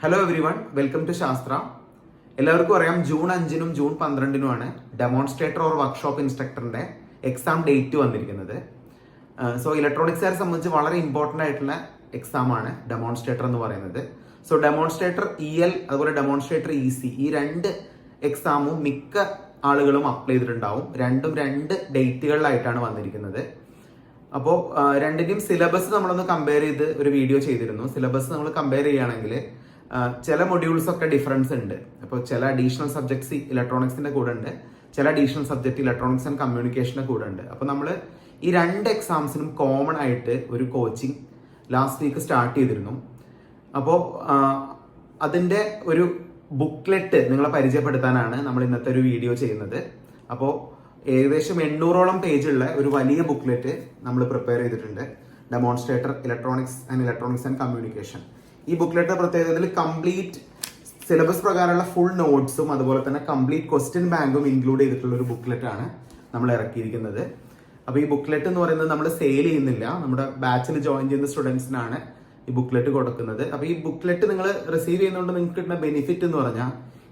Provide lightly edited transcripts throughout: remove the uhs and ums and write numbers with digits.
Hello everyone, welcome to Shastra. എല്ലാവർക്കും അറിയാം, June 5-നും ജൂൺ 12-നുമാണ് ഡെമോൺസ്ട്രേറ്റർ ഓർ വർക്ക്ഷോപ്പ് ഇൻസ്ട്രക്ടറിന്റെ എക്സാം ഡേറ്റ് വന്നിരിക്കുന്നത്. സോ ഇലക്ട്രോണിക്സുകാരെ സംബന്ധിച്ച് വളരെ ഇമ്പോർട്ടൻ്റ് ആയിട്ടുള്ള എക്സാം ആണ് ഡെമോൺസ്ട്രേറ്റർ എന്ന് പറയുന്നത്. സോ ഡെമോൺസ്ട്രേറ്റർ EL അതുപോലെ ഡെമോൺസ്ട്രേറ്റർ ECE ഈ രണ്ട് എക്സാമും മിക്ക ആളുകളും അപ്ലൈ ചെയ്തിട്ടുണ്ടാവും. രണ്ടും രണ്ട് ഡേറ്റുകളിലായിട്ടാണ് വന്നിരിക്കുന്നത്. അപ്പോൾ രണ്ടിന്റെയും സിലബസ് നമ്മളൊന്ന് കമ്പയർ ചെയ്ത് ഒരു വീഡിയോ ചെയ്തിരുന്നു. സിലബസ് നമ്മൾ കമ്പയർ ചെയ്യുകയാണെങ്കിൽ ചില മൊഡ്യൂൾസ് ഒക്കെ ഡിഫറൻസ് ഉണ്ട്. അപ്പോൾ ചില അഡീഷണൽ സബ്ജക്ട്സ് ഇലക്ട്രോണിക്സിന്റെ കൂടെ ഉണ്ട്, ചില അഡീഷണൽ സബ്ജക്ട് ഇലക്ട്രോണിക്സ് ആൻഡ് കമ്മ്യൂണിക്കേഷന്റെ കൂടെ ഉണ്ട്. അപ്പോൾ നമ്മൾ ഈ രണ്ട് എക്സാംസിനും കോമൺ ആയിട്ട് ഒരു കോച്ചിങ് ലാസ്റ്റ് വീക്ക് സ്റ്റാർട്ട് ചെയ്തിരുന്നു. അപ്പോൾ അതിന്റെ ഒരു ബുക്ക്ലെറ്റ് നിങ്ങളെ പരിചയപ്പെടുത്താനാണ് നമ്മൾ ഇന്നത്തെ ഒരു വീഡിയോ ചെയ്യുന്നത്. അപ്പോൾ ഏകദേശം 800ഓളം പേജുള്ള ഒരു വലിയ ബുക്ക്ലെറ്റ് നമ്മൾ പ്രിപ്പയർ ചെയ്തിട്ടുണ്ട്. Demonstrator electronics and communication. ഈ ബുക്ക്ലെറ്റ് പ്രത്യേകതയിൽ കംപ്ലീറ്റ് സിലബസ് പ്രകാരമുള്ള ഫുൾ നോട്ട്സും അതുപോലെ തന്നെ കംപ്ലീറ്റ് ക്വസ്റ്റ്യൻ ബാങ്കും ഇൻക്ലൂഡ് ചെയ്തിട്ടുള്ള ഒരു ബുക്ക്ലെറ്റ് ആണ് നമ്മൾ ഇറക്കിയിരിക്കുന്നത്. അപ്പോൾ ഈ ബുക്ക്ലെറ്റ് എന്ന് പറയുന്നത് നമ്മൾ സെയിൽ ചെയ്യുന്നില്ല, നമ്മുടെ ബാച്ചിൽ ജോയിൻ ചെയ്യുന്ന സ്റ്റുഡൻസിനാണ് ഈ ബുക്ക്ലെറ്റ് കൊടുക്കുന്നത്. അപ്പോൾ ഈ ബുക്ക്ലെറ്റ് നിങ്ങൾ റിസീവ് ചെയ്യുന്നതുകൊണ്ട് നിങ്ങൾക്ക് കിട്ടുന്ന ബെനിഫിറ്റ് എന്ന് പറഞ്ഞാൽ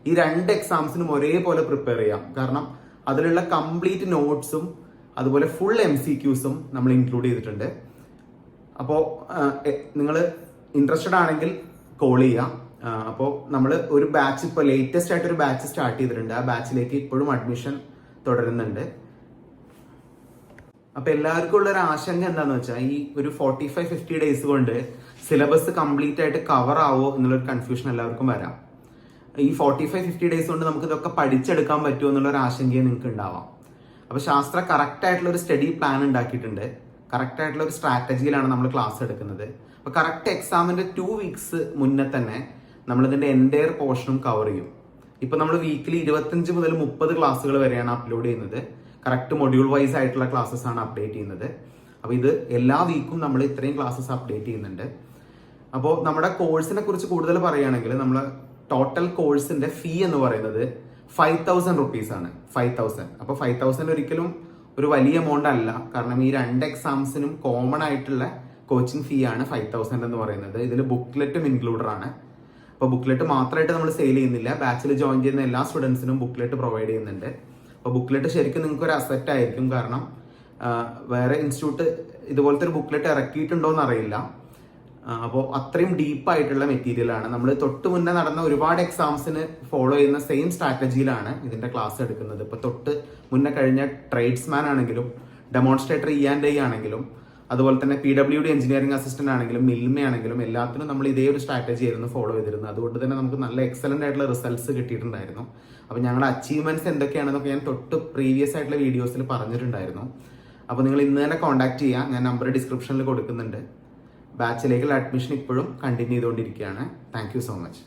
ഈ രണ്ട് എക്സാംസിനും ഒരേപോലെ പ്രിപ്പയർ ചെയ്യാം. കാരണം അതിലുള്ള കംപ്ലീറ്റ് നോട്ട്സും അതുപോലെ ഫുൾ MCQസും നമ്മൾ ഇൻക്ലൂഡ് ചെയ്തിട്ടുണ്ട്. അപ്പോൾ നിങ്ങൾ ഇൻട്രസ്റ്റഡ് ആണെങ്കിൽ കോൾ ചെയ്യാം. അപ്പോൾ നമ്മൾ ഒരു ബാച്ച് ഇപ്പോൾ ലേറ്റസ്റ്റ് ആയിട്ട് ഒരു ബാച്ച് സ്റ്റാർട്ട് ചെയ്തിട്ടുണ്ട്. ആ ബാച്ചിലേക്ക് ഇപ്പോഴും അഡ്മിഷൻ തുടരുന്നുണ്ട്. അപ്പൊ എല്ലാവർക്കും ഉള്ള ഒരു ആശങ്ക എന്താന്ന് വെച്ചാൽ ഈ ഒരു 45-50 ഡേയ്സ് കൊണ്ട് സിലബസ് കംപ്ലീറ്റ് ആയിട്ട് കവർ ആവോ എന്നുള്ളൊരു കൺഫ്യൂഷൻ എല്ലാവർക്കും വരാം. ഈ 45-50 ഡേയ്സ് കൊണ്ട് നമുക്ക് ഇതൊക്കെ പഠിച്ചെടുക്കാൻ പറ്റുമോ എന്നുള്ളൊരു ആശങ്കയെ നിങ്ങൾക്ക് ഉണ്ടാവാം. അപ്പൊ ശാസ്ത്ര കറക്റ്റ് ആയിട്ടുള്ള ഒരു സ്റ്റഡി പ്ലാൻ ഉണ്ടാക്കിയിട്ടുണ്ട്. കറക്റ്റ് ആയിട്ടുള്ള ഒരു സ്ട്രാറ്റജിയിലാണ് നമ്മൾ ക്ലാസ് എടുക്കുന്നത്. അപ്പൊ കറക്റ്റ് എക്സാമിന്റെ 2 വീക്സ് മുന്നേ തന്നെ നമ്മൾ ഇതിന്റെ എൻറ്റയർ പോർഷനും കവർ ചെയ്യും. ഇപ്പൊ നമ്മൾ വീക്കിലി 25 മുതൽ 30 ക്ലാസ്സുകൾ വരെയാണ് അപ്ലോഡ് ചെയ്യുന്നത്. കറക്റ്റ് മൊഡ്യൂൾ വൈസ് ആയിട്ടുള്ള ക്ലാസ്സസ് ആണ് അപ്ഡേറ്റ് ചെയ്യുന്നത്. അപ്പൊ ഇത് എല്ലാ വീക്കും നമ്മൾ ഇത്രയും ക്ലാസ്സസ് അപ്ഡേറ്റ് ചെയ്യുന്നുണ്ട്. അപ്പോൾ നമ്മുടെ കോഴ്സിനെ കുറിച്ച് കൂടുതൽ പറയുകയാണെങ്കിൽ നമ്മൾ ടോട്ടൽ കോഴ്സിന്റെ ഫീ എന്ന് പറയുന്നത് 5,000 റുപ്പീസ് ആണ്. 5,000. അപ്പൊ 5,000 ഒരിക്കലും ഒരു വലിയ എമൗണ്ട് അല്ല. കാരണം ഈ രണ്ട് എക്സാംസിനും കോമൺ ആയിട്ടുള്ള കോച്ചിങ് ഫീ ആണ് 5,000 എന്ന് പറയുന്നത്. ഇതിൽ ബുക്ക്ലെറ്റും ഇൻക്ലൂഡഡ് ആണ്. അപ്പോൾ ബുക്ക്ലെറ്റ് മാത്രമായിട്ട് നമ്മൾ സെയിൽ ചെയ്യുന്നില്ല, ബാച്ചിൽ ജോയിൻ ചെയ്യുന്ന എല്ലാ സ്റ്റുഡൻസിനും ബുക്ക്ലെറ്റ് പ്രൊവൈഡ് ചെയ്യുന്നുണ്ട്. അപ്പോൾ ബുക്ക്ലെറ്റ് ശരിക്കും നിങ്ങൾക്ക് ഒരു അസറ്റ് ആയിരിക്കും. കാരണം വേറെ ഇൻസ്റ്റിറ്റ്യൂട്ട് ഇതുപോലത്തെ ഒരു ബുക്ക്ലെറ്റ് ഇറക്കിയിട്ടുണ്ടോ എന്ന് അറിയില്ല. അപ്പോൾ അത്രയും ഡീപ്പായിട്ടുള്ള മെറ്റീരിയൽ ആണ്. നമ്മൾ തൊട്ട് മുന്നേ നടന്ന ഒരുപാട് എക്സാംസിന് ഫോളോ ചെയ്യുന്ന സെയിം സ്ട്രാറ്റജിയിലാണ് ഇതിന്റെ ക്ലാസ് എടുക്കുന്നത്. ഇപ്പോൾ തൊട്ട് മുന്നേ കഴിഞ്ഞ ട്രേഡ്സ്മാൻ ആണെങ്കിലും ഡെമോൺസ്ട്രേറ്റർ E&I ആണെങ്കിലും അതുപോലെ തന്നെ PWD എഞ്ചിനീയറിംഗ് അസിസ്റ്റന്റ് ആണെങ്കിലും മിൽമ ആണെങ്കിലും എല്ലാത്തിനും നമ്മൾ ഇതേ ഒരു സ്ട്രാറ്റജി ആയിരുന്നു ഫോളോ ചെയ്തിരുന്നത്. അതുകൊണ്ട് തന്നെ നമുക്ക് നല്ല എക്സലന്റ് ആയിട്ടുള്ള റിസൾട്ട്സ് കിട്ടിയിട്ടുണ്ടായിരുന്നു. അപ്പോൾ ഞങ്ങളുടെ അച്ചീവ്മെന്റ്സ് എന്തൊക്കെയാണെന്നൊക്കെ ഞാൻ തൊട്ട് പ്രീവിയസ് ആയിട്ടുള്ള വീഡിയോസിൽ പറഞ്ഞിട്ടുണ്ടായിരുന്നു. അപ്പോൾ നിങ്ങൾ ഇന്ന് തന്നെ കോൺടാക്ട് ചെയ്യുക. ഞാൻ നമ്പർ ഡിസ്ക്രിപ്ഷനിൽ കൊടുക്കുന്നുണ്ട്. ബാച്ചിലേക്കുള്ള അഡ്മിഷൻ ഇപ്പോഴും കണ്ടിന്യൂ ചെയ്തുകൊണ്ടിരിക്കുകയാണ്. Thank you so much.